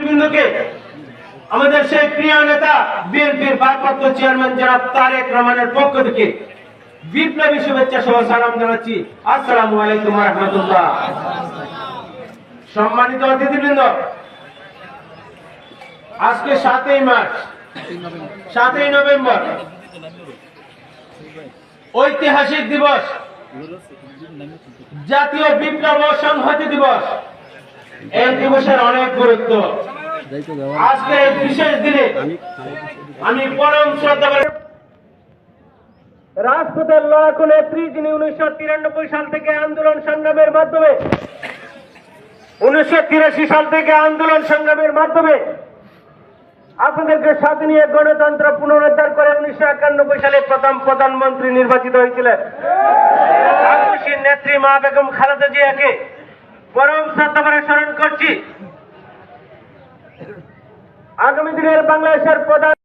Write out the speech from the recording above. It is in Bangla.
নেতৃবৃন্দকে আমাদের সেই প্রিয় নেতা বিএনপির ভারপ্রাপ্ত চেয়ারম্যান জনাব তারেক রহমানের পক্ষ থেকে বিপ্লবী শুভেচ্ছা সহ সালাম জানাচ্ছি। আসসালামু আলাইকুম ওয়া রাহমাতুল্লাহ। সম্মানিত অতিথিবৃন্দ, আজকে 7ই মার্চ 7ই নভেম্বর ঐতিহাসিক দিবস, জাতীয় বিপ্লব ও সংহতি দিবস। এই দিবসের অনেক গুরুত্ব। আজকে এই বিশেষ দিনে আমি পরম শ্রদ্ধা রাজপথের লড়াকু নেত্রী, যিনি 1993 সাল থেকে আন্দোলন সংগ্রামের মাধ্যমে 1983 সাল থেকে আন্দোলন সংগ্রামের মাধ্যমে আপনাদেরকে সাথে নিয়ে গণতন্ত্র পুনরুদ্ধার করে 1991 সালে প্রথম প্রধানমন্ত্রী নির্বাচিত হয়েছিলেন আদর্শের নেত্রী মা বেগম খালেদা জিয়াকে পরম শ্রদ্ধা করে স্মরণ করছি। আগামী দিনের বাংলাদেশের প্রধান